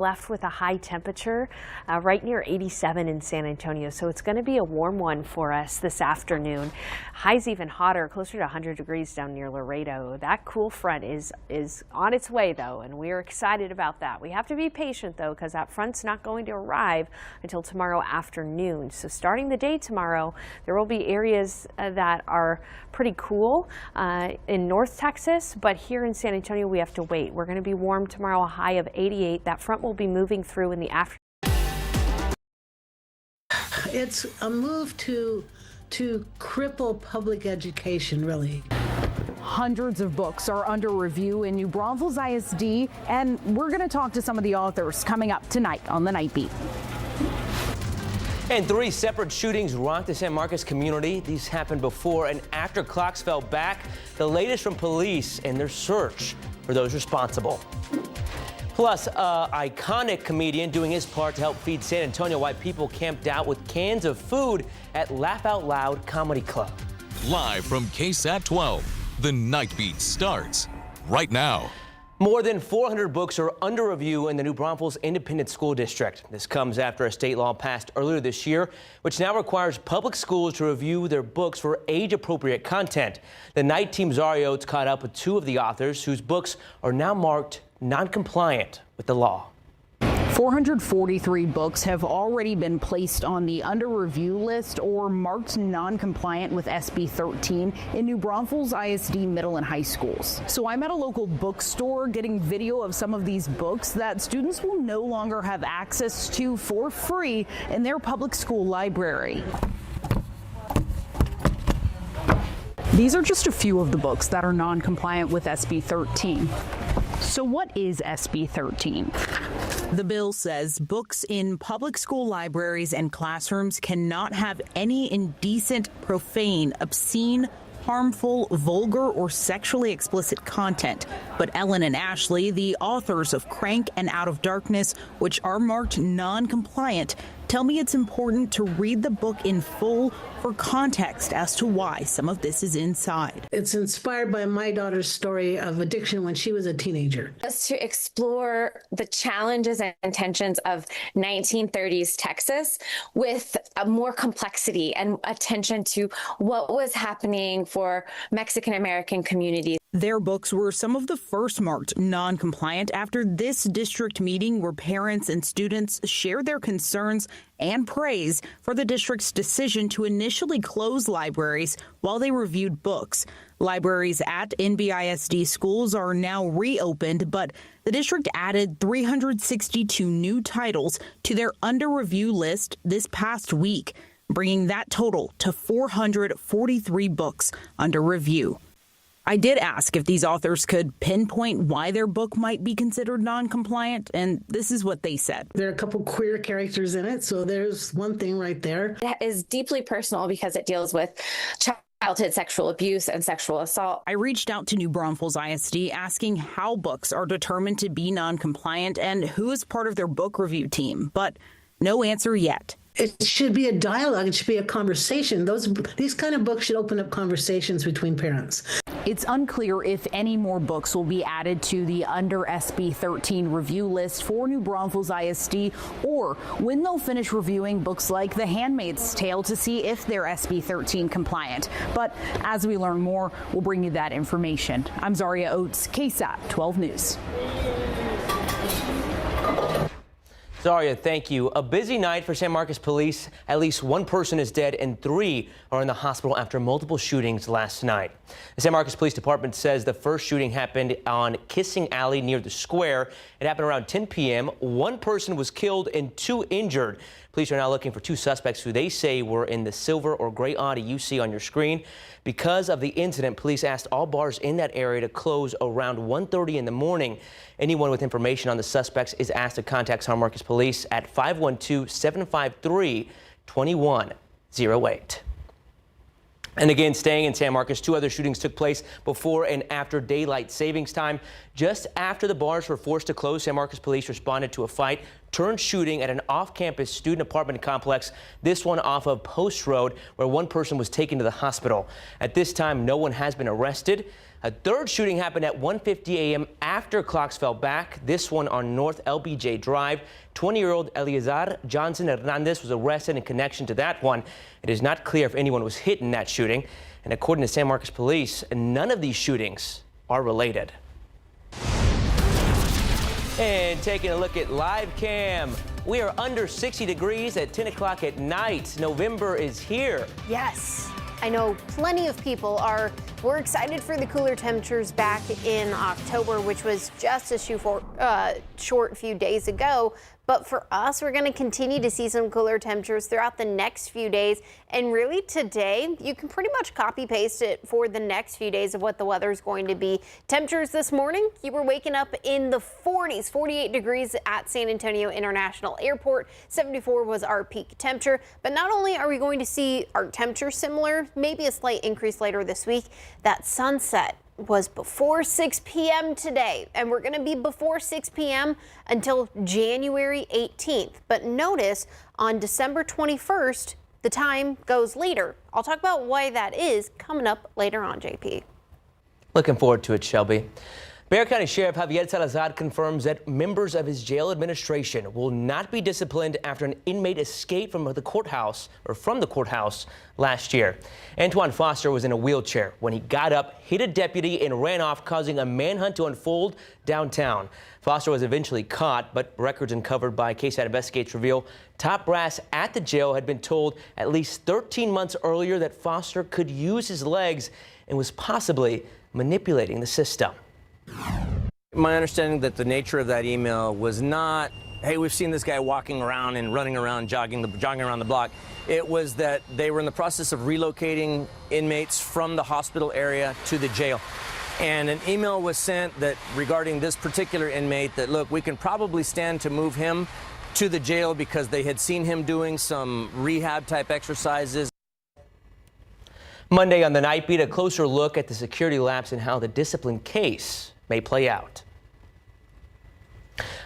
Left with a high temperature right near 87 in San Antonio, so it's going to be a warm one for us this afternoon. Highs even hotter, closer to 100 degrees down near Laredo. That cool front is on its way though, and we're excited about that. We have to be patient though, because that front's not going to arrive until tomorrow afternoon. So starting the day tomorrow, there will be areas that are pretty cool in North Texas, but here in San Antonio we have to wait. We're going to be warm tomorrow, a high of 88. That front will be moving through in the afternoon. It's a move to cripple public education, really. Hundreds of books are under review in New Braunfels ISD, and we're going to talk to some of the authors coming up tonight on the Nightbeat. And 3 separate shootings rocked the San Marcos community. These happened before and after clocks fell back. The latest from police in their search for those responsible. Plus, an iconic comedian doing his part to help feed San Antonio while people camped out with cans of food at Laugh Out Loud Comedy Club. Live from KSAT 12, the Nightbeat starts right now. More than 400 books are under review in the New Braunfels Independent School District. This comes after a state law passed earlier this year, which now requires public schools to review their books for age-appropriate content. The Night Team's Ari Oates caught up with 2 of the authors whose books are now marked non-compliant with the law. 443 books have already been placed on the under review list or marked non-compliant with SB 13 in New Braunfels ISD middle and high schools. So I'm at a local bookstore getting video of some of these books that students will no longer have access to for free in their public school library. These are just a few of the books that are non-compliant with SB 13. So what is SB 13? The bill says books in public school libraries and classrooms cannot have any indecent, profane, obscene, harmful, vulgar, or sexually explicit content. But Ellen and Ashley, the authors of Crank and Out of Darkness, which are marked non-compliant, tell me it's important to read the book in full for context as to why some of this is inside. It's inspired by my daughter's story of addiction when she was a teenager. Just to explore the challenges and tensions of 1930s Texas with more complexity and attention to what was happening for Mexican American communities. Their books were some of the first marked non-compliant after this district meeting where parents and students shared their concerns and praise for the district's decision to initially close libraries while they reviewed books. Libraries at NBISD schools are now reopened, but the district added 362 new titles to their under review list this past week, bringing that total to 443 books under review. I did ask if these authors could pinpoint why their book might be considered non-compliant, and this is what they said. There are a couple queer characters in it, so there's one thing right there. It is deeply personal because it deals with childhood sexual abuse and sexual assault. I reached out to New Braunfels ISD asking how books are determined to be non-compliant and who is part of their book review team, but no answer yet. It should be a dialogue. It should be a conversation. These kind of books should open up conversations between parents. It's unclear if any more books will be added to the under SB 13 review list for New Braunfels ISD or when they'll finish reviewing books like The Handmaid's Tale to see if they're SB 13 compliant. But as we learn more, we'll bring you that information. I'm Zaria Oates, KSAT 12 News. Zaria, thank you. A busy night for San Marcos police. At least 1 person is dead and 3 are in the hospital after multiple shootings last night. The San Marcos Police Department says the first shooting happened on Kissing Alley near the square. It happened around 10 p.m. 1 person was killed and 2 injured. Police are now looking for 2 suspects who they say were in the silver or gray Audi you see on your screen. Because of the incident, police asked all bars in that area to close around 1:30 in the morning. Anyone with information on the suspects is asked to contact San Marcos Police at 512-753-2108. And again, staying in San Marcos, 2 other shootings took place before and after daylight savings time. Just after the bars were forced to close, San Marcos police responded to a fight turned shooting at an off-campus student apartment complex, this one off of Post Road, where one person was taken to the hospital. At this time, no one has been arrested. A third shooting happened at 1:50 a.m. after clocks fell back, this one on North LBJ Drive. 20-year-old Eleazar Johnson Hernandez was arrested in connection to that one. It is not clear if anyone was hit in that shooting. And according to San Marcos police, none of these shootings are related. And taking a look at live cam, we are under 60 degrees at 10 o'clock at night. November is here. Yes, I know plenty of people were excited for the cooler temperatures back in October, which was just a short few days ago. But for us, we're going to continue to see some cooler temperatures throughout the next few days. And really today, you can pretty much copy paste it for the next few days of what the weather is going to be. Temperatures this morning, you were waking up in the 40s, 48 degrees at San Antonio International Airport. 74 was our peak temperature. But not only are we going to see our temperature similar, maybe a slight increase later this week, that sunset was before 6 p.m. today, and we're going to be before 6 p.m. until January 18th. But notice on December 21st, the time goes later. I'll talk about why that is coming up later on, JP. Looking forward to it, Shelby. Bexar County Sheriff Javier Salazar confirms that members of his jail administration will not be disciplined after an inmate escaped from the courthouse last year. Antoine Foster was in a wheelchair when he got up, hit a deputy, and ran off, causing a manhunt to unfold downtown. Foster was eventually caught, but records uncovered by KSAT Investigates reveal top brass at the jail had been told at least 13 months earlier that Foster could use his legs and was possibly manipulating the system. My understanding that the nature of that email was not, hey, we've seen this guy walking around and running around, jogging around the block. It was that they were in the process of relocating inmates from the hospital area to the jail. And an email was sent that regarding this particular inmate that, look, we can probably stand to move him to the jail because they had seen him doing some rehab type exercises. Monday on the Nightbeat, a closer look at the security lapse and how the discipline case may play out.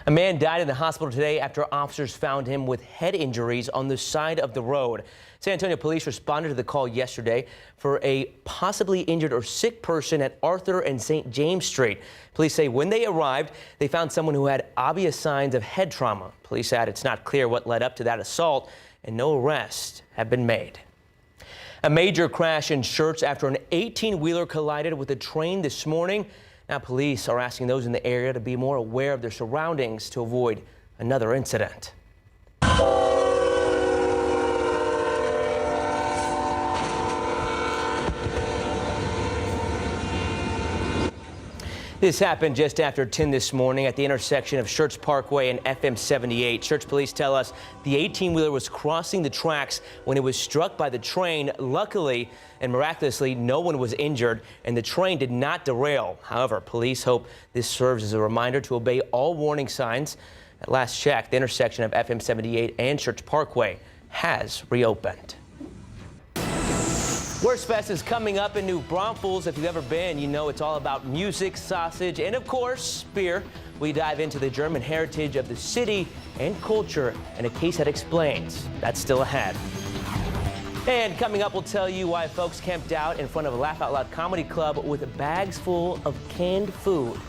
A man died in the hospital today after officers found him with head injuries on the side of the road. San Antonio police responded to the call yesterday for a possibly injured or sick person at Arthur and St. James Street. Police say when they arrived, they found someone who had obvious signs of head trauma. Police add it's not clear what led up to that assault, and no arrests have been made. A major crash in Schertz after an 18-wheeler collided with a train this morning. Now police are asking those in the area to be more aware of their surroundings to avoid another incident. This happened just after 10 this morning at the intersection of Schertz Parkway and FM 78. Schertz police tell us the 18-wheeler was crossing the tracks when it was struck by the train. Luckily and miraculously, no one was injured and the train did not derail. However, police hope this serves as a reminder to obey all warning signs. At last check, the intersection of FM 78 and Schertz Parkway has reopened. Wurstfest is coming up in New Braunfels. If you've ever been, you know it's all about music, sausage, and of course, beer. We dive into the German heritage of the city and culture, and a KSAT explains. That's still ahead. And coming up, we'll tell you why folks camped out in front of a Laugh Out Loud Comedy Club with bags full of canned food.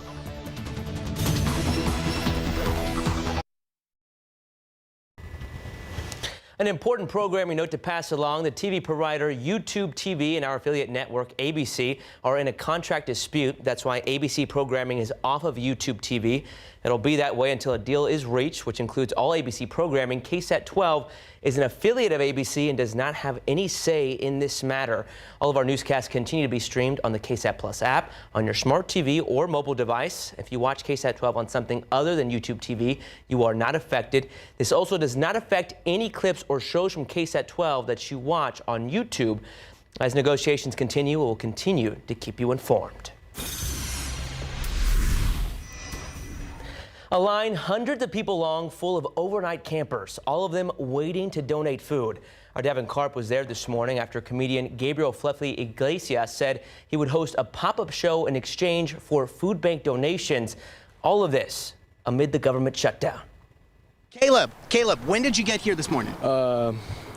An important programming note to pass along. The TV provider YouTube TV and our affiliate network ABC are in a contract dispute. That's why ABC programming is off of YouTube TV. It'll be that way until a deal is reached, which includes all ABC programming. KSAT 12 is an affiliate of ABC and does not have any say in this matter. All of our newscasts continue to be streamed on the KSAT Plus app on your smart TV or mobile device. If you watch KSAT 12 on something other than YouTube TV, you are not affected. This also does not affect any clips or shows from KSAT 12 that you watch on YouTube. As negotiations continue, we'll continue to keep you informed. A line hundreds of people long full of overnight campers, all of them waiting to donate food. Our Devin Karp was there this morning after comedian Gabriel Fluffy Iglesias said he would host a pop-up show in exchange for food bank donations. All of this amid the government shutdown. Caleb, when did you get here this morning?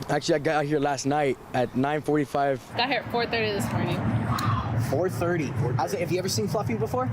Actually, I got here last night at 9:45. Got here at 4:30 this morning. 4:30. Have you ever seen Fluffy before?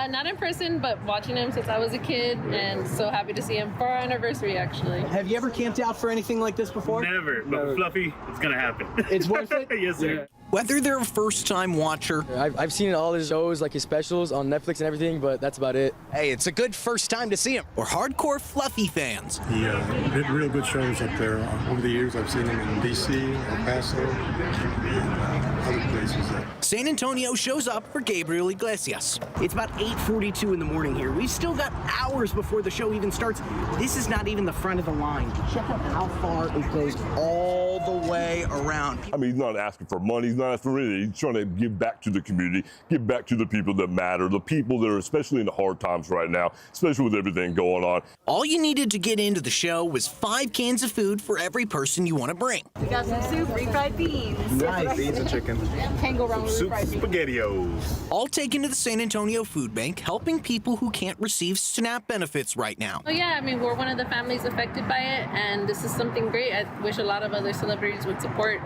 Not in person, but watching him since I was a kid, and so happy to see him for our anniversary, actually. Have you ever camped out for anything like this before? Never, but with Fluffy, it's gonna happen. It's worth it? Yes, sir. Yeah. Whether they're a first-time watcher. I've seen all his shows, like his specials on Netflix and everything, but that's about it. Hey, it's a good first time to see him. Or hardcore Fluffy fans. He did real good shows up there. Over the years, I've seen him in D.C., El Paso, and other places. San Antonio shows up for Gabriel Iglesias. It's about 8:42 in the morning here. We've still got hours before the show even starts. This is not even the front of the line. Check out how far it goes all the way around. I mean, he's not asking for money. He's not asking for anything. He's trying to give back to the community, give back to the people that matter, the people that are especially in the hard times right now, especially with everything going on. All you needed to get into the show was 5 cans of food for every person you want to bring. We got some soup, refried beans. Nice. Beans and chicken. Can't go wrong with refried beans. SpaghettiOs. All taken to the San Antonio Food Bank, helping people who can't receive SNAP benefits right now. Oh yeah, I mean, we're one of the families affected by it, and this is something great. I wish a lot of other celebrities would support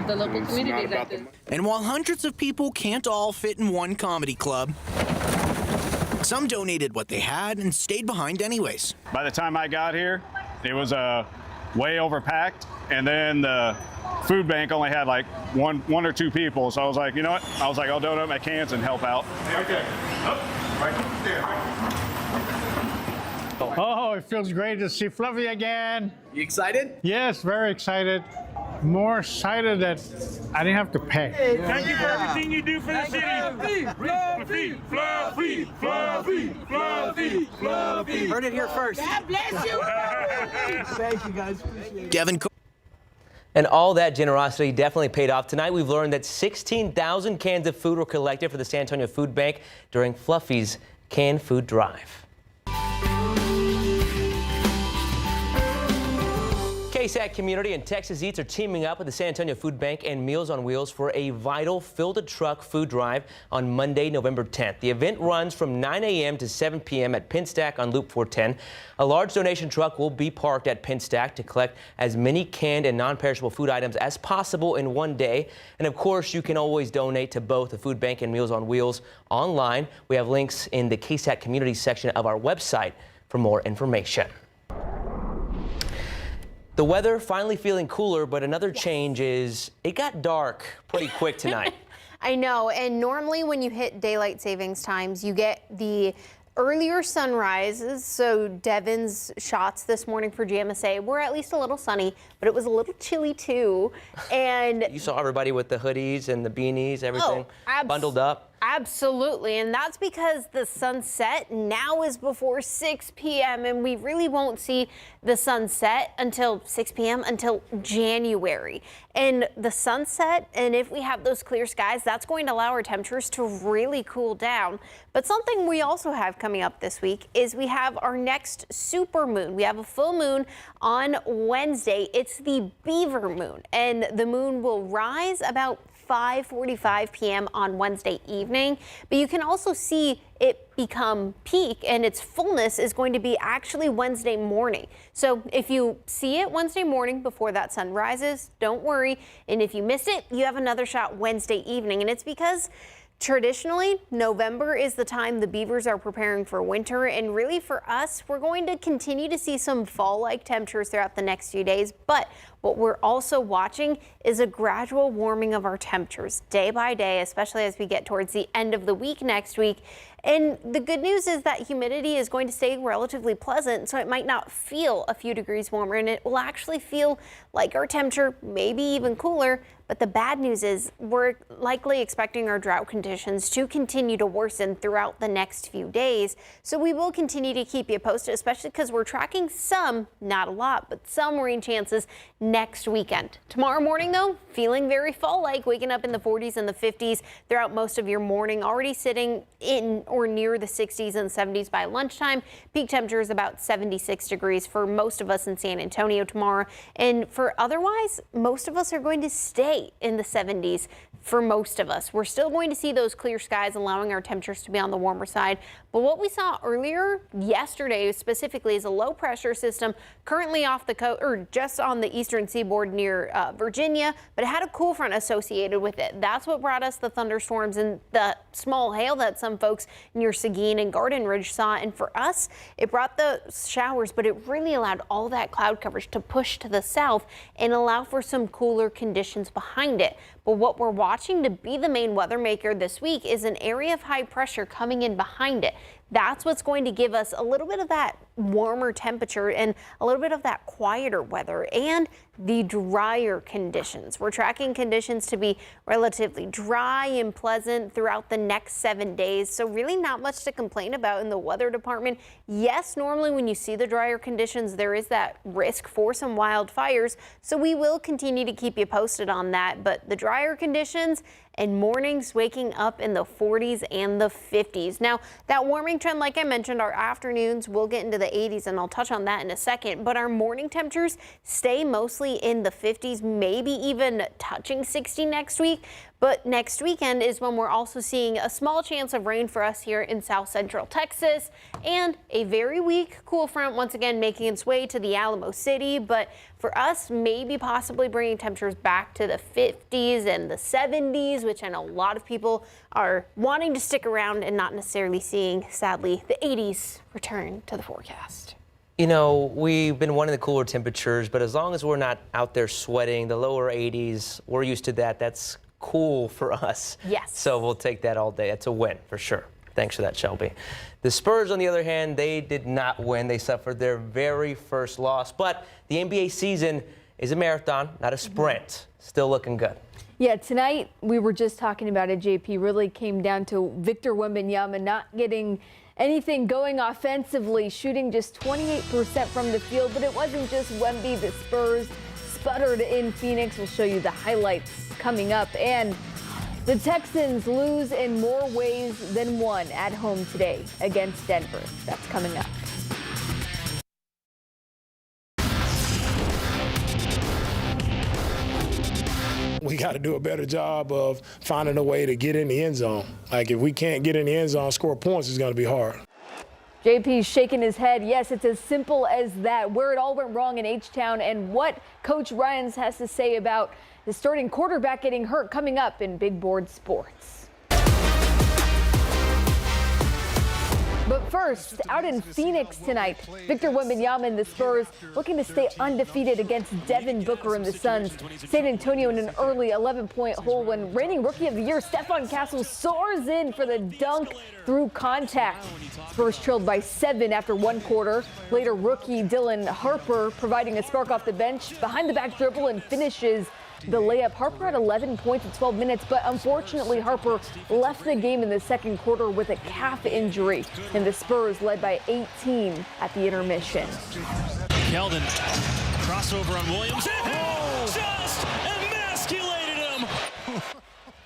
the local community like this. And while hundreds of people can't all fit in one comedy club, some donated what they had and stayed behind anyways. By the time I got here, it was way overpacked, and then the food bank only had like one or two people. So I was like, you know what? I'll donate my cans and help out. Okay. Right there. Oh, it feels great to see Fluffy again. You excited? Yes, very excited. More excited that I didn't have to pay. Thank you for everything you do for the city. Fluffy, Fluffy, Fluffy, Fluffy, Fluffy. Heard it here first. God bless you. Thank you guys. Appreciate it. Devin. And all that generosity definitely paid off. Tonight, we've learned that 16,000 cans of food were collected for the San Antonio Food Bank during Fluffy's canned food drive. KSAT Community and Texas Eats are teaming up with the San Antonio Food Bank and Meals on Wheels for a vital fill-to-truck food drive on Monday, November 10th. The event runs from 9 a.m. to 7 p.m. at Pinstack on Loop 410. A large donation truck will be parked at Pinstack to collect as many canned and non-perishable food items as possible in one day. And of course, you can always donate to both the Food Bank and Meals on Wheels online. We have links in the KSAT Community section of our website for more information. The weather finally feeling cooler, but another change is it got dark pretty quick tonight. I know, and normally when you hit daylight savings times, you get the earlier sunrises. So Devin's shots this morning for GMSA were at least a little sunny, but it was a little chilly too. And you saw everybody with the hoodies and the beanies, everything bundled up. Absolutely, and that's because the sunset now is before 6 p.m. and we really won't see the sunset until 6 p.m. until January. And the sunset, and if we have those clear skies, that's going to allow our temperatures to really cool down. But something we also have coming up this week is we have our next super moon. We have a full moon on Wednesday. It's the Beaver moon, and the moon will rise about 5:45 p.m. on Wednesday evening, but you can also see it become peak, and its fullness is going to be actually Wednesday morning. So if you see it Wednesday morning before that sun rises, don't worry. And if you miss it, you have another shot Wednesday evening, and it's because traditionally, November is the time the beavers are preparing for winter, and really for us, we're going to continue to see some fall-like temperatures throughout the next few days, but what we're also watching is a gradual warming of our temperatures day by day, especially as we get towards the end of the week next week. And the good news is that humidity is going to stay relatively pleasant, so it might not feel a few degrees warmer, and it will actually feel like our temperature, maybe even cooler. But the bad news is we're likely expecting our drought conditions to continue to worsen throughout the next few days. So we will continue to keep you posted, especially because we're tracking some, not a lot, but some rain chances next weekend. Tomorrow morning, though, feeling very fall-like, waking up in the 40s and the 50s throughout most of your morning, already sitting in or near the 60s and 70s by lunchtime. Peak temperature is about 76 degrees for most of us in San Antonio tomorrow. And for otherwise, most of us are going to stay in the 70s for most of us. We're still going to see those clear skies, allowing our temperatures to be on the warmer side. But what we saw earlier yesterday specifically is a low pressure system currently off the coast or just on the eastern seaboard near Virginia, but it had a cool front associated with it. That's what brought us the thunderstorms and the small hail that some folks near Seguin and Garden Ridge saw. And for us, it brought the showers, but it really allowed all that cloud coverage to push to the south and allow for some cooler conditions behind it. But what we're watching to be the main weather maker this week is an area of high pressure coming in behind it. That's what's going to give us a little bit of that warmer temperature and a little bit of that quieter weather and the drier conditions. We're tracking conditions to be relatively dry and pleasant throughout the next 7 days. So really not much to complain about in the weather department. Yes, normally when you see the drier conditions, there is that risk for some wildfires. So we will continue to keep you posted on that. But the drier conditions and mornings waking up in the 40s and the 50s. Now, that warming trend, like I mentioned, our afternoons will get into the 80s, and I'll touch on that in a second. But our morning temperatures stay mostly in the 50s, maybe even touching 60 next week. But next weekend is when we're also seeing a small chance of rain for us here in south central Texas, and a very weak cool front once again making its way to the Alamo City. But for us, maybe possibly bringing temperatures back to the 50s and the 70s, which I know a lot of people are wanting to stick around and not necessarily seeing, sadly, the 80s return to the forecast. You know, we've been wanting the cooler temperatures, but as long as we're not out there sweating, the lower 80s, we're used to that. That's cool for us. Yes. So we'll take that all day. That's a win for sure. Thanks for that, Shelby. The Spurs, on the other hand, they did not win. They suffered their very first loss. But the NBA season is a marathon, not a sprint. Still looking good. Yeah, tonight we were just talking about it, JP. Really came down to Victor Wembanyama not getting anything going offensively, shooting just 28% from the field. But it wasn't just Wemby. The Spurs sputtered in Phoenix. We'll show you the highlights coming up. And the Texans lose in more ways than one at home today against Denver. That's coming up. We got to do a better job of finding a way to get in the end zone. Like, if we can't get in the end zone, score points is going to be hard. JP's shaking his head. Yes, it's as simple as that. Where it all went wrong in H-Town and what Coach Ryans has to say about the starting quarterback getting hurt coming up in Big Board Sports. But first, out in Phoenix tonight, Victor Wembanyama and the Spurs looking to stay undefeated against Devin Booker and the Suns. San Antonio in an early 11-point hole when reigning Rookie of the Year Stephon Castle soars in for the dunk through contact. Spurs trailed by 7 after one quarter. Later, rookie Dylan Harper providing a spark off the bench, behind the back dribble, and finishes the layup. Harper had 11 points in 12 minutes, but unfortunately Harper left the game in the second quarter with a calf injury, and the Spurs led by 18 at the intermission. Keldon, crossover on Williams, and just emasculated him.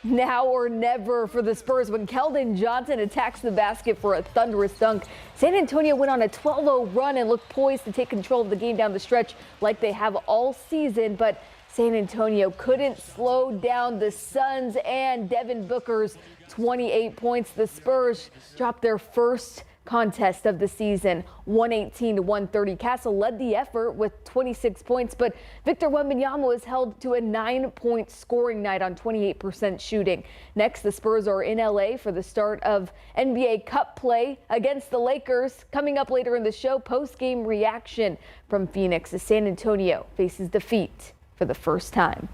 Now or never for the Spurs when Keldon Johnson attacks the basket for a thunderous dunk. San Antonio went on a 12-0 run and looked poised to take control of the game down the stretch like they have all season, but San Antonio couldn't slow down the Suns and Devin Booker's 28 points. The Spurs dropped their first contest of the season, 118-130. Castle led the effort with 26 points, but Victor Wembanyama was held to a 9-point scoring night on 28% shooting. Next, the Spurs are in LA for the start of NBA Cup play against the Lakers. Coming up later in the show, post-game reaction from Phoenix as San Antonio faces defeat for the first time.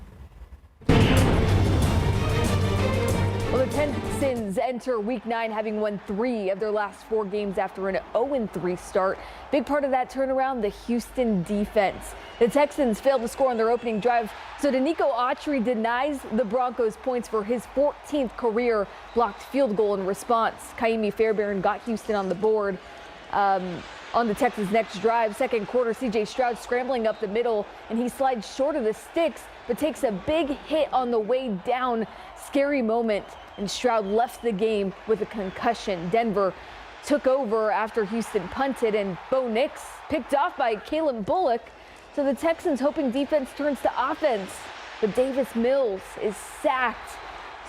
Well, the Texans enter Week 9 having won 3 of their last 4 games after an 0-3 start. Big part of that turnaround, the Houston defense. The Texans failed to score on their opening drive, so Danico Autry denies the Broncos points for his 14th career blocked field goal in response. Kaimi Fairbairn got Houston on the board. On the Texans' next drive, second quarter, C.J. Stroud scrambling up the middle, and he slides short of the sticks, but takes a big hit on the way down. Scary moment, and Stroud left the game with a concussion. Denver took over after Houston punted, and Bo Nix picked off by Kalen Bullock. So the Texans hoping defense turns to offense, but Davis Mills is sacked.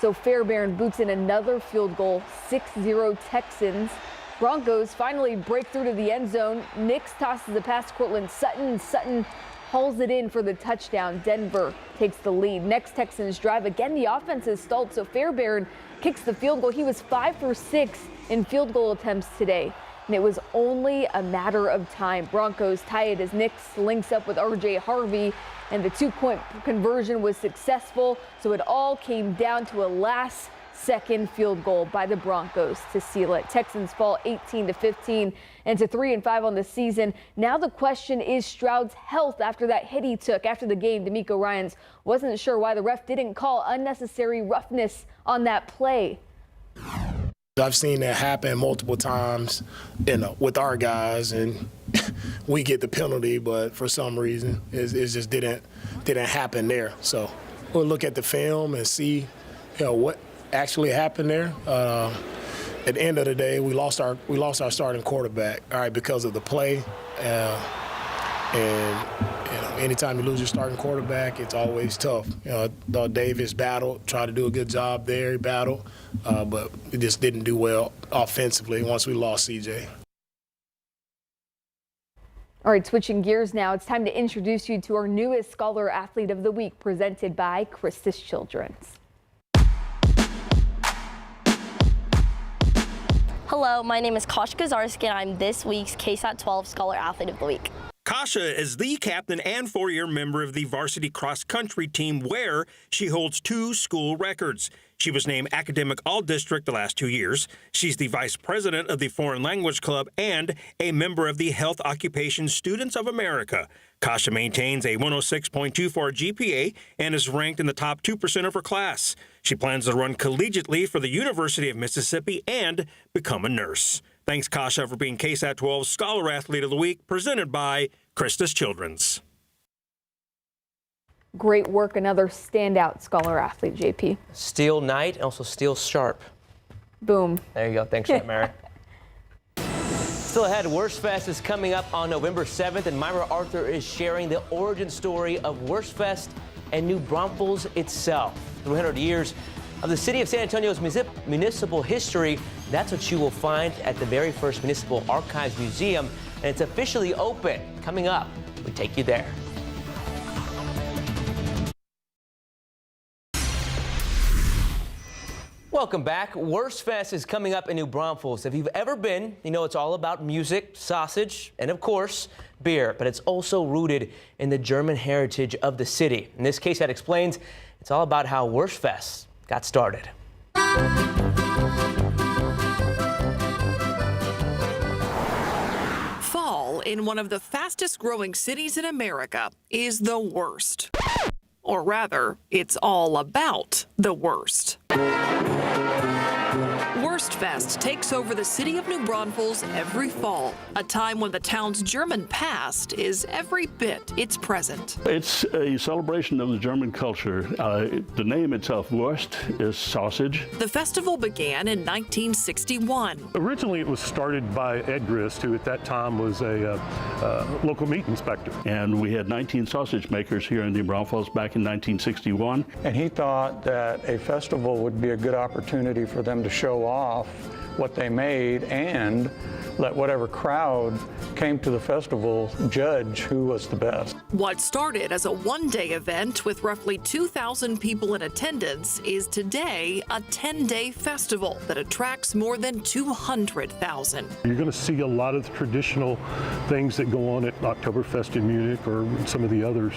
So Fairbairn boots in another field goal, 6-0 Texans. Broncos finally break through to the end zone. Nix tosses the pass to Courtland Sutton, and Sutton hauls it in for the touchdown. Denver takes the lead. Next Texans drive. Again, the offense is stalled, so Fairbairn kicks the field goal. He was 5 for 6 in field goal attempts today, and it was only a matter of time. Broncos tie it as Nix links up with R.J. Harvey, and the 2-point conversion was successful, so it all came down to a last-second field goal by the Broncos to seal it. Texans fall 18-15 and to 3-5 on the season. Now the question is Stroud's health after that hit he took. After the game, D'Amico Ryans wasn't sure why the ref didn't call unnecessary roughness on that play. I've seen that happen multiple times, with our guys, and we get the penalty, but for some reason it just didn't happen there. So we'll look at the film and see, what actually happened there. At the end of the day, we lost our starting quarterback, because of the play, and anytime you lose your starting quarterback, it's always tough. Davis battled, tried to do a good job there. He battled, but we just didn't do well offensively once we lost CJ. All right, switching gears now, it's time to introduce you to our newest Scholar Athlete of the Week, presented by Christus Children's. Hello, my name is Kosh Gazarski, and I'm this week's KSAT 12 Scholar Athlete of the Week. Kasha is the captain and 4-year member of the varsity cross-country team, where she holds 2 school records. She was named Academic All-District the last 2 years. She's the vice president of the Foreign Language Club and a member of the Health Occupation Students of America. Kasha maintains a 106.24 GPA and is ranked in the top 2% of her class. She plans to run collegiately for the University of Mississippi and become a nurse. Thanks, Kasha, for being KSAT 12 Scholar Athlete of the Week, presented by Christus Children's. Great work. Another standout Scholar Athlete, JP. Steel Knight, also Steel Sharp. Boom. There you go. Thanks for that, Mary. Still ahead, Wurstfest is coming up on November 7th, and Myra Arthur is sharing the origin story of Wurstfest and New Braunfels itself. 300 years of the city of San Antonio's municipal history. That's what you will find at the very first Municipal Archives Museum, and it's officially open. Coming up, we take you there. Welcome back. Wurstfest is coming up in New Braunfels. If you've ever been, you know it's all about music, sausage, and of course, beer. But it's also rooted in the German heritage of the city. In this case, that explains it's all about how Wurstfest got started. Fall in one of the fastest growing cities in America is the worst. Or rather, it's all about the worst. Wurstfest takes over the city of New Braunfels every fall, a time when the town's German past is every bit its present. It's a celebration of the German culture. The name itself, Wurst, is sausage. The festival began in 1961. Originally, it was started by Ed Grist, who at that time was a local meat inspector. And we had 19 sausage makers here in New Braunfels back in 1961. And he thought that a festival would be a good opportunity for them to show off what they made and let whatever crowd came to the festival judge who was the best. What started as a one-day event with roughly 2,000 people in attendance is today a 10-day festival that attracts more than 200,000. You're going to see a lot of the traditional things that go on at Oktoberfest in Munich or some of the others,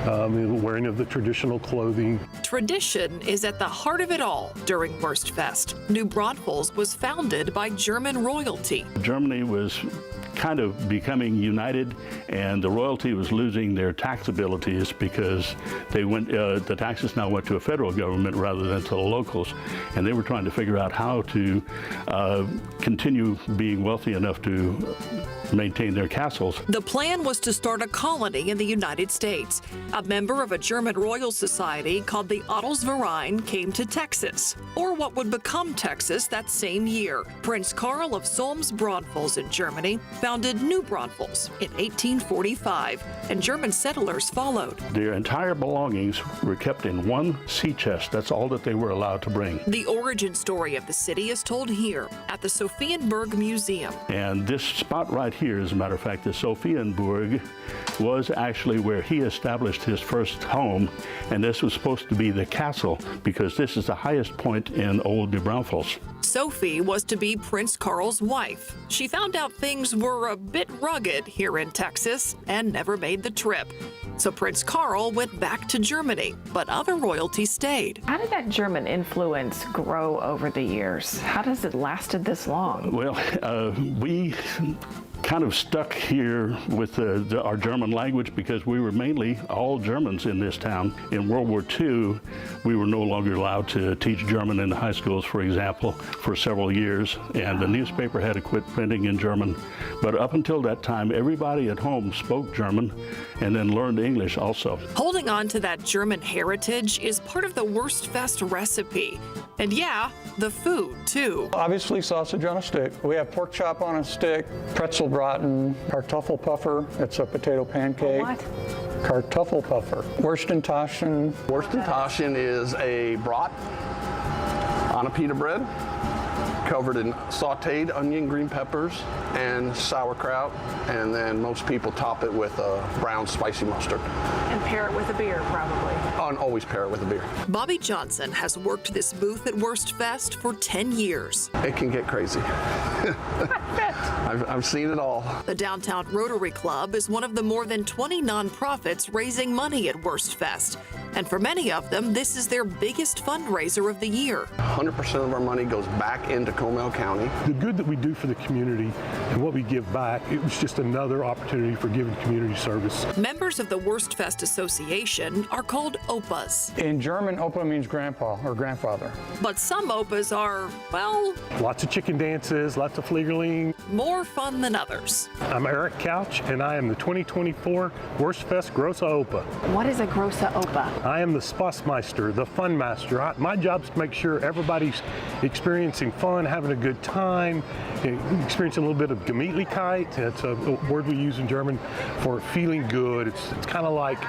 the wearing of the traditional clothing. Tradition is at the heart of it all during Wurstfest. New Braunfels was founded by German royalty. Germany was kind of becoming united, and the royalty was losing their tax abilities because they went, the taxes now went to a federal government rather than to the locals, and they were trying to figure out how to continue being wealthy enough to maintain their castles. The plan was to start a colony in the United States. A member of a German royal society called the Adelsverein came to Texas, or what would become Texas that same year. Prince Karl of Solms-Braunfels in Germany founded New Braunfels in 1845, and German settlers followed. Their entire belongings were kept in one sea chest. That's all that they were allowed to bring. The origin story of the city is told here at the Sophienburg Museum. And this spot right here, as a matter of fact, the Sophienburg, was actually where he established his first home, and this was supposed to be the castle because this is the highest point in Old New Braunfels. Sophie was to be Prince Karl's wife. She found out things were a bit rugged here in Texas and never made the trip. So Prince Karl went back to Germany, but other royalty stayed. How did that German influence grow over the years? How does it lasted this long? Well, we kind of stuck here with our German language because we were mainly all Germans in this town. In World War II, we were no longer allowed to teach German in the high schools, for example, for several years, and the newspaper had to quit printing in German. But up until that time, everybody at home spoke German and then learned English also. Holding on to that German heritage is part of the Wurstfest recipe. And yeah, the food too. Obviously sausage on a stick. We have pork chop on a stick, pretzelbraten, Kartoffelpuffer. It's a potato pancake. What? Kartoffelpuffer. Wurstentaschen. Wurstentaschen is a brat on a pita bread, covered in sauteed onion, green peppers, and sauerkraut, and then most people top it with a brown spicy mustard. And pair it with a beer, probably. And always pair it with a beer. Bobby Johnson has worked this booth at Wurstfest for 10 years. It can get crazy. I've seen it all. The Downtown Rotary Club is one of the more than 20 nonprofits raising money at Wurstfest. And for many of them, this is their biggest fundraiser of the year. 100% of our money goes back into Comal County. The good that we do for the community and what we give back, it was just another opportunity for giving community service. Members of the Wurstfest Association are called OPAs. In German, Opa means grandpa or grandfather. But some OPAs are, well, lots of chicken dances, lots of Fliegerling. More fun than others. I'm Eric Couch, and I am the 2024 Wurstfest Große Opa. What is a Große Opa? I am the Spaßmeister, the fun master. My job is to make sure everybody's experiencing fun, having a good time, experiencing a little bit of Gemütlichkeit. It's a word we use in German for feeling good. It's kind of like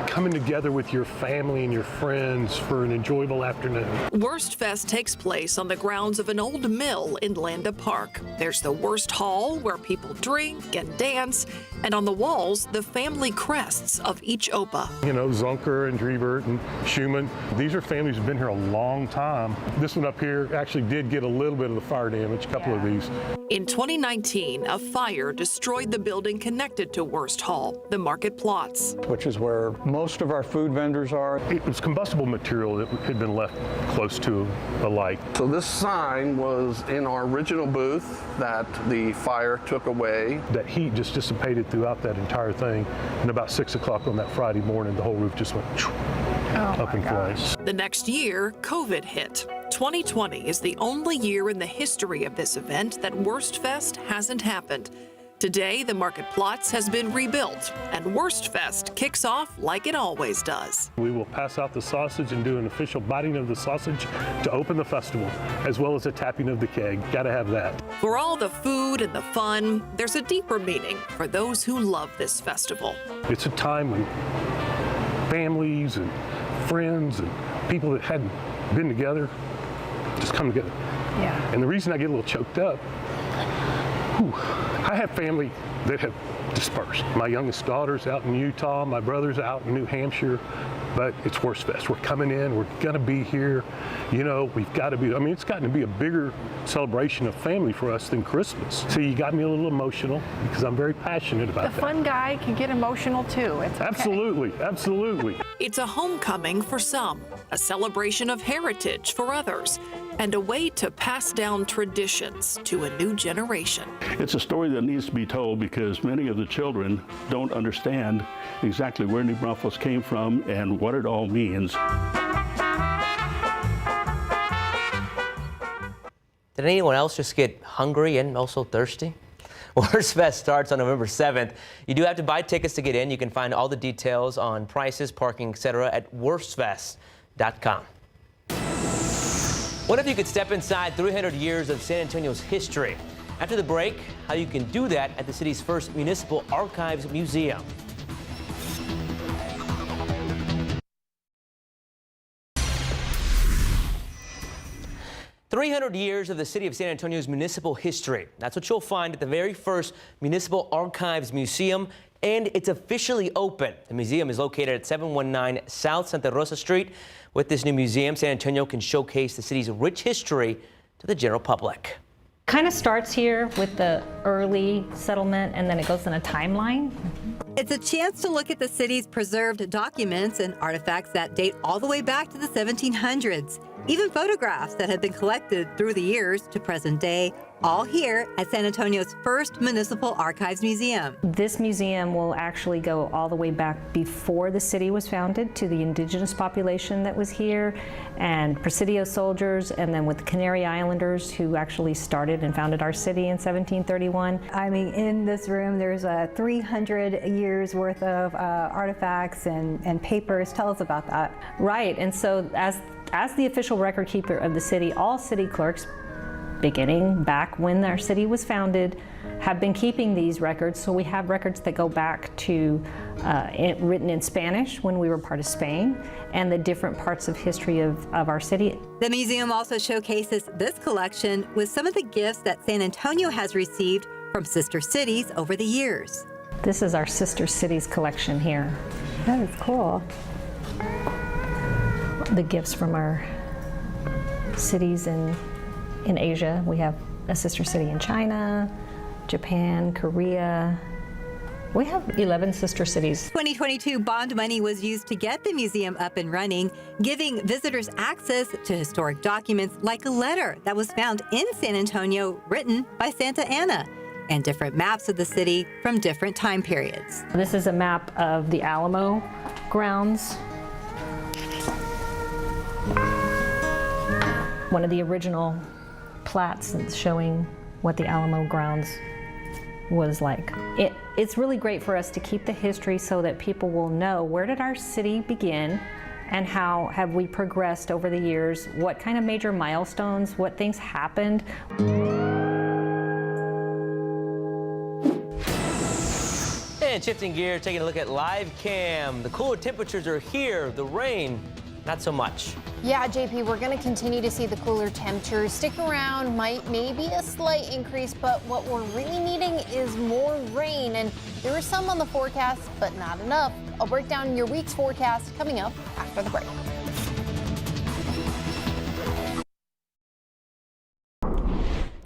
coming together with your family and your friends for an enjoyable afternoon. Wurstfest takes place on the grounds of an old mill in Landa Park. There's the Wurst Hall where people drink and dance, and on the walls, the family crests of each OPA. You know, Zunker and Driebert and Schumann, these are families who've been here a long time. This one up here actually did get a little bit of the fire damage, a couple of these. In 2019, a fire destroyed the building connected to Wurst Hall, the market plots. Which is where most of our food vendors are. It was combustible material that had been left close to a light. So this sign was in our original booth that the fire took away. That heat just dissipated throughout that entire thing, and about 6 o'clock on that Friday morning, the whole roof just went up in flames. The next year, COVID hit. 2020 is the only year in the history of this event that Wurstfest hasn't happened. Today, the market plots has been rebuilt, and Wurstfest kicks off like it always does. We will pass out the sausage and do an official biting of the sausage to open the festival, as well as a tapping of the keg. Got to have that. For all the food and the fun, there's a deeper meaning for those who love this festival. It's a time when families and friends and people that hadn't been together just come together. Yeah. And the reason I get a little choked up, I have family that have dispersed. My youngest daughter's out in Utah, my brother's out in New Hampshire, but it's Wurstfest. We're coming in, we're gonna be here. You know, we've got to be, I mean, it's gotten to be a bigger celebration of family for us than Christmas. So you got me a little emotional because I'm very passionate about that. The fun guy can get emotional too. It's okay. Absolutely, absolutely. It's a homecoming for some, a celebration of heritage for others, and a way to pass down traditions to a new generation. It's a story that needs to be told because many of the children don't understand exactly where New Braunfels came from and what it all means. Did anyone else just get hungry and also thirsty? Wurstfest starts on November 7th. You do have to buy tickets to get in. You can find all the details on prices, parking, etc. at wurstfest.com. What if you could step inside 300 years of San Antonio's history? After the break, how you can do that at the city's first Municipal Archives Museum. 300 years of the city of San Antonio's municipal history. That's what you'll find at the very first Municipal Archives Museum, and it's officially open. The museum is located at 719 South Santa Rosa Street. With this new museum, San Antonio can showcase the city's rich history to the general public. Kind of starts here with the early settlement, and then it goes in a timeline. It's a chance to look at the city's preserved documents and artifacts that date all the way back to the 1700s. Even photographs that have been collected through the years to present day, all here at San Antonio's first Municipal Archives Museum. This museum will actually go all the way back before the city was founded to the indigenous population that was here and Presidio soldiers, and then with the Canary Islanders who actually started and founded our city in 1731. I mean, in this room there's 300 years worth of artifacts and papers. Tell us about that. Right, and so as the official record keeper of the city, all city clerks, beginning back when our city was founded, have been keeping these records. So we have records that go back to written in Spanish when we were part of Spain, and the different parts of history of our city. The museum also showcases this collection with some of the gifts that San Antonio has received from sister cities over the years. This is our sister cities collection here. That is cool. The gifts from our cities in Asia. We have a sister city in China, Japan, Korea. We have 11 sister cities. 2022 bond money was used to get the museum up and running, giving visitors access to historic documents like a letter that was found in San Antonio written by Santa Anna, and different maps of the city from different time periods. This is a map of the Alamo grounds. One of the original plats showing what the Alamo grounds was like. It's really great for us to keep the history so that people will know where did our city begin and how have we progressed over the years, what kind of major milestones, what things happened. And shifting gears, taking a look at live cam. The cooler temperatures are here, the rain, not so much. Yeah, JP, we're going to continue to see the cooler temperatures stick around, maybe a slight increase, but what we're really needing is more rain, and there is some on the forecast, but not enough. I'll break down your week's forecast coming up after the break.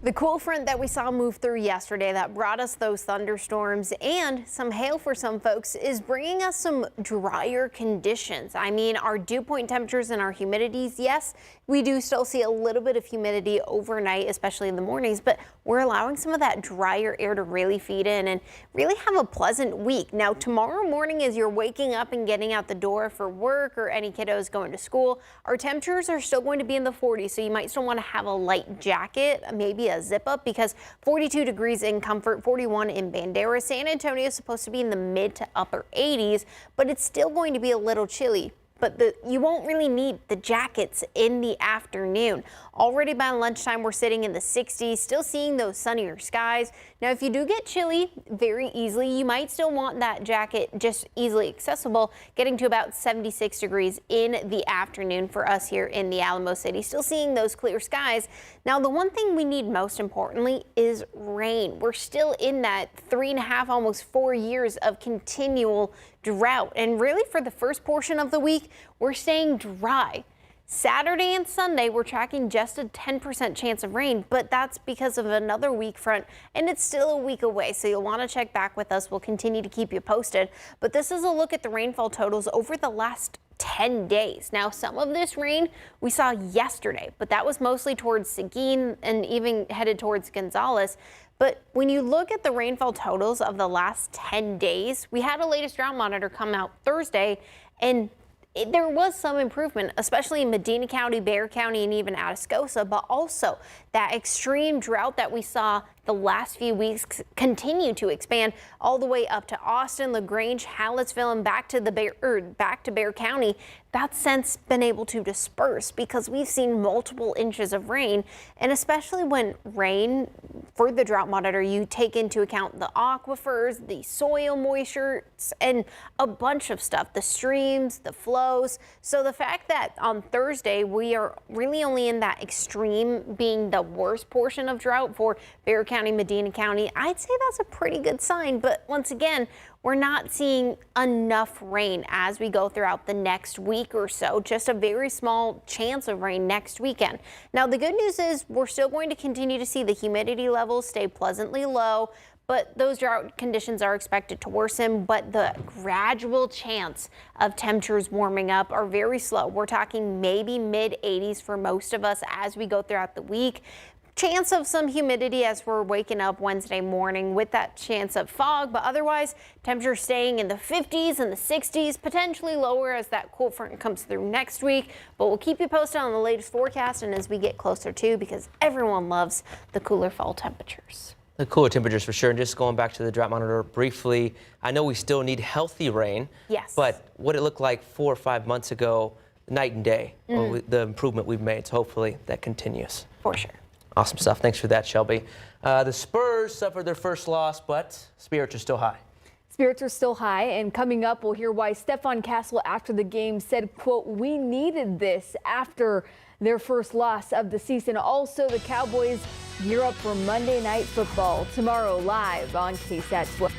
The cool front that we saw move through yesterday that brought us those thunderstorms and some hail for some folks is bringing us some drier conditions. I mean, our dew point temperatures and our humidities, yes, we do still see a little bit of humidity overnight, especially in the mornings, but we're allowing some of that drier air to really feed in and really have a pleasant week. Now, tomorrow morning as you're waking up and getting out the door for work or any kiddos going to school, our temperatures are still going to be in the 40s, so you might still want to have a light jacket, maybe a zip up, because 42 degrees in Comfort, 41 in Bandera. San Antonio is supposed to be in the mid to upper 80s, but it's still going to be a little chilly. But you won't really need the jackets in the afternoon. Already by lunchtime, we're sitting in the 60s, still seeing those sunnier skies. Now, if you do get chilly very easily, you might still want that jacket just easily accessible, getting to about 76 degrees in the afternoon for us here in the Alamo City. Still seeing those clear skies. Now, the one thing we need most importantly is rain. We're still in that 3.5, almost 4 years of continual drought. And really for the first portion of the week, we're staying dry. Saturday and Sunday, we're tracking just a 10% chance of rain, but that's because of another weak front, and it's still a week away, so you'll want to check back with us. We'll continue to keep you posted, but this is a look at the rainfall totals over the last 10 days. Now, some of this rain we saw yesterday, but that was mostly towards Seguin and even headed towards Gonzales. But when you look at the rainfall totals of the last 10 days, we had a latest drought monitor come out Thursday, and there was some improvement, especially in Medina County, Bexar County, and even Atascosa, but also that extreme drought that we saw the last few weeks continue to expand all the way up to Austin, LaGrange, Hallettsville, and back to Bexar County. That's since been able to disperse because we've seen multiple inches of rain, and especially when rain for the drought monitor, you take into account the aquifers, the soil moisture, and a bunch of stuff, the streams, the flows. So the fact that on Thursday we are really only in that extreme being the worst portion of drought for Bexar County, Medina County, I'd say that's a pretty good sign. But once again, we're not seeing enough rain as we go throughout the next week or so, just a very small chance of rain next weekend. Now, the good news is we're still going to continue to see the humidity levels stay pleasantly low, but those drought conditions are expected to worsen, but the gradual chance of temperatures warming up are very slow. We're talking maybe mid 80s for most of us as we go throughout the week. Chance of some humidity as we're waking up Wednesday morning with that chance of fog, but otherwise temperatures staying in the 50s and the 60s, potentially lower as that cool front comes through next week. But we'll keep you posted on the latest forecast and as we get closer to, because everyone loves the cooler fall temperatures. The cooler temperatures for sure. And just going back to the drought monitor briefly, I know we still need healthy rain. Yes. But what it looked like 4 or 5 months ago, night and day, the improvement we've made. So hopefully that continues. For sure. Awesome stuff. Thanks for that, Shelby. The Spurs suffered their first loss, but spirits are still high. Spirits are still high, and coming up, we'll hear why Stephon Castle after the game said, quote, "We needed this" after their first loss of the season. Also, the Cowboys gear up for Monday Night Football tomorrow live on KSAT 12.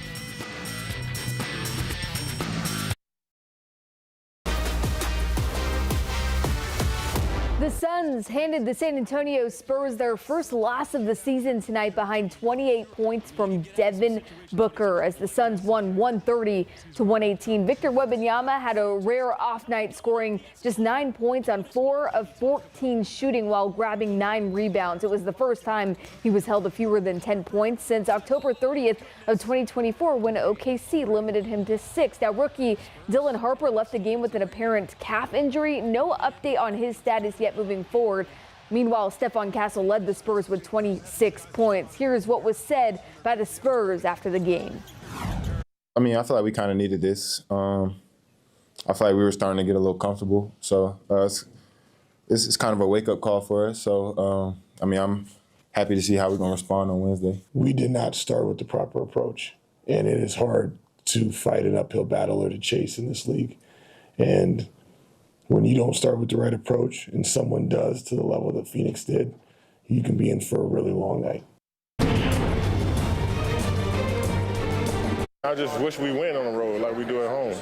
The Suns handed the San Antonio Spurs their first loss of the season tonight behind 28 points from Devin Booker as the Suns won 130-118. Victor Wembanyama had a rare off night, scoring just 9 points on 4 of 14 shooting while grabbing 9 rebounds. It was the first time he was held to fewer than 10 points since October 30th of 2024 when OKC limited him to 6. Now, rookie Dylan Harper left the game with an apparent calf injury. No update on his status yet moving forward. Meanwhile, Stephon Castle led the Spurs with 26 points. Here's what was said by the Spurs after the game. I mean, I feel like we kind of needed this. I feel like we were starting to get a little comfortable. So it's kind of a wake-up call for us. So, I mean, I'm happy to see how we're going to respond on Wednesday. We did not start with the proper approach, and it is hard to fight an uphill battle or to chase in this league. And when you don't start with the right approach and someone does to the level that Phoenix did, you can be in for a really long night. I just wish we win on the road like we do at home.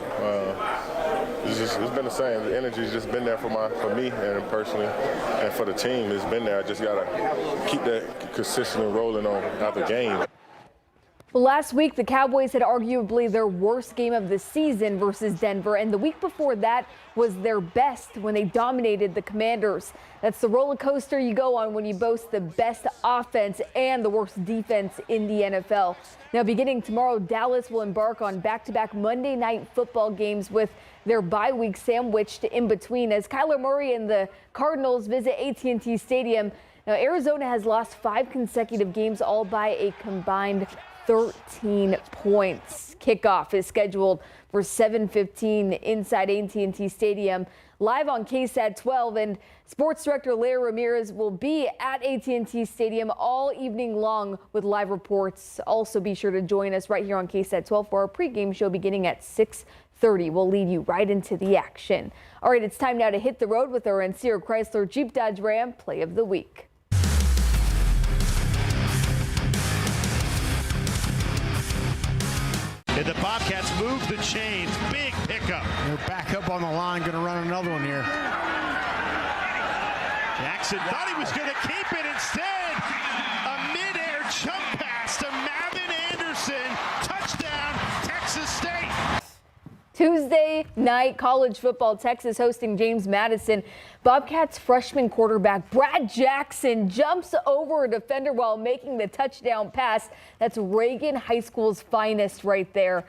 It's been the same. The energy's just been there for me and personally, and for the team. It's been there. I just gotta keep that consistently rolling on out the game. Well, last week, the Cowboys had arguably their worst game of the season versus Denver, and the week before that was their best when they dominated the Commanders. That's the roller coaster you go on when you boast the best offense and the worst defense in the NFL. Now, beginning tomorrow, Dallas will embark on back-to-back Monday Night Football games with their bye week sandwiched in between as Kyler Murray and the Cardinals visit AT&T Stadium. Now, Arizona has lost 5 consecutive games, all by a combined 13 points. Kickoff is scheduled for 7:15 inside AT&T Stadium, live on KSAT 12, and Sports Director Larry Ramirez will be at AT&T Stadium all evening long with live reports. Also, be sure to join us right here on KSAT 12 for our pregame show beginning at 6:30. We'll lead you right into the action. All right, it's time now to hit the road with our Encino Chrysler Jeep Dodge Ram Play of the Week. And the Bobcats move the chains. Big pickup. They're back up on the line. Going to run another one here. Jackson thought he was going to keep it. Instead, a mid-air jump pass to Mavin Anderson. Touchdown, Texas State. Tuesday night college football, Texas hosting James Madison. Bobcats freshman quarterback Brad Jackson jumps over a defender while making the touchdown pass. That's Reagan High School's finest right there.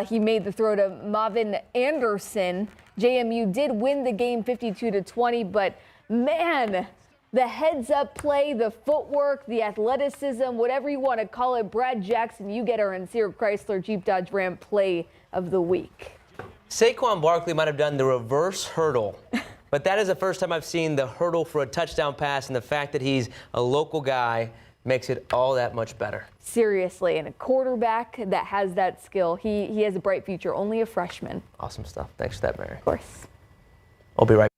He made the throw to Mavin Anderson. JMU did win the game 52-20, but man, the heads-up play, the footwork, the athleticism, whatever you want to call it, Brad Jackson, you get our Insir Chrysler Jeep Dodge Ram play of the week. Saquon Barkley might have done the reverse hurdle, but that is the first time I've seen the hurdle for a touchdown pass, and the fact that he's a local guy makes it all that much better. Seriously, and a quarterback that has that skill, he has a bright future, only a freshman. Awesome stuff. Thanks for that, Mary. Of course. I'll be right back.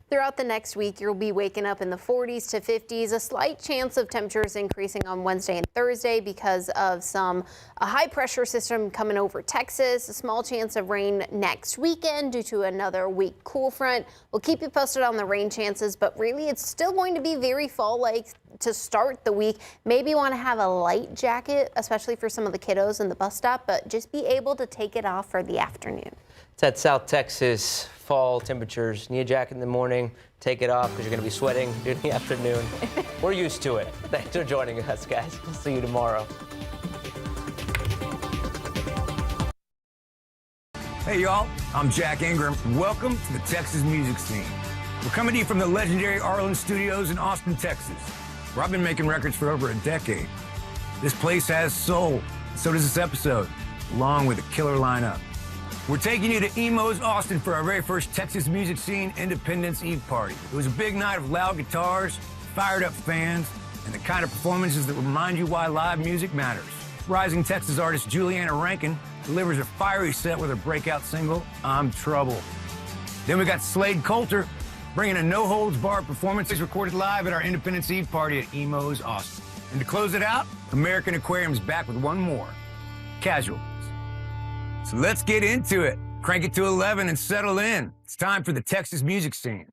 Throughout the next week, you'll be waking up in the 40s to 50s. A slight chance of temperatures increasing on Wednesday and Thursday because of a high pressure system coming over Texas. A small chance of rain next weekend due to another weak cool front. We'll keep you posted on the rain chances, but really it's still going to be very fall-like to start the week. Maybe you want to have a light jacket, especially for some of the kiddos in the bus stop, but just be able to take it off for the afternoon. It's at South Texas, fall temperatures. Need a jacket in the morning, take it off because you're going to be sweating during the afternoon. We're used to it. Thanks for joining us, guys. We'll see you tomorrow. Hey, y'all. I'm Jack Ingram. Welcome to the Texas music scene. We're coming to you from the legendary Arlen Studios in Austin, Texas, where I've been making records for over a decade. This place has soul. So does this episode, along with a killer lineup. We're taking you to Emo's Austin for our very first Texas Music Scene Independence Eve party. It was a big night of loud guitars, fired up fans, and the kind of performances that remind you why live music matters. Rising Texas artist Juliana Rankin delivers a fiery set with her breakout single, I'm Trouble. Then we got Slade Coulter bringing a no-holds-barred performance recorded live at our Independence Eve party at Emo's Austin. And to close it out, American Aquarium's back with one more, Casual. So let's get into it. Crank it to 11 and settle in. It's time for the Texas music scene.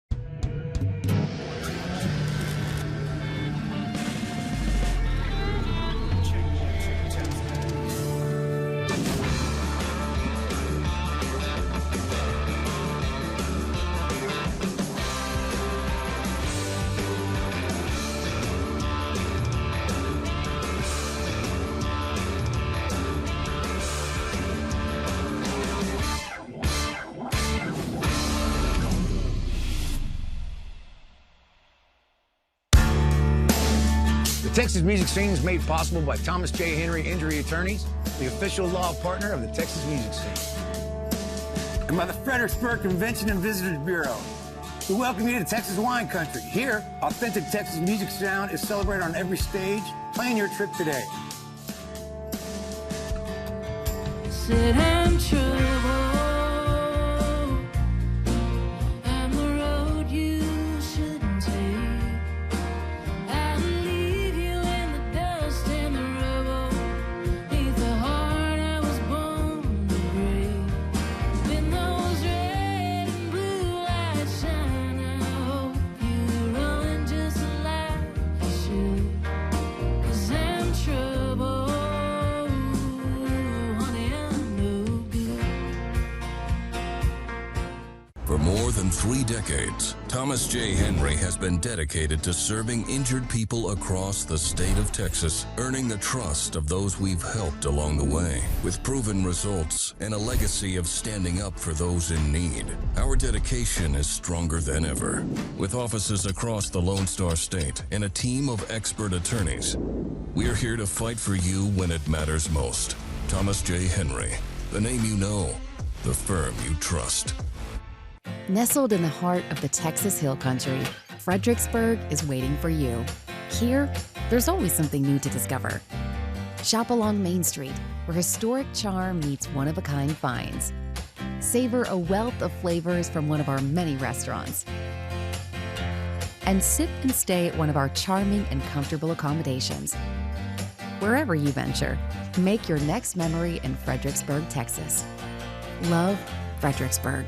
The Texas Music Scene is made possible by Thomas J. Henry Injury Attorneys, the official law partner of the Texas Music Scene. And by the Fredericksburg Convention and Visitors Bureau. We welcome you to Texas wine country. Here, authentic Texas music sound is celebrated on every stage. Plan your trip today. Said I'm trouble. For more than 3 decades, Thomas J. Henry has been dedicated to serving injured people across the state of Texas, earning the trust of those we've helped along the way. With proven results and a legacy of standing up for those in need, our dedication is stronger than ever. With offices across the Lone Star State and a team of expert attorneys, we're here to fight for you when it matters most. Thomas J. Henry, the name you know, the firm you trust. Nestled in the heart of the Texas Hill Country, Fredericksburg is waiting for you. Here, there's always something new to discover. Shop along Main Street, where historic charm meets one-of-a-kind finds. Savor a wealth of flavors from one of our many restaurants. And sip and stay at one of our charming and comfortable accommodations. Wherever you venture, make your next memory in Fredericksburg, Texas. Love Fredericksburg.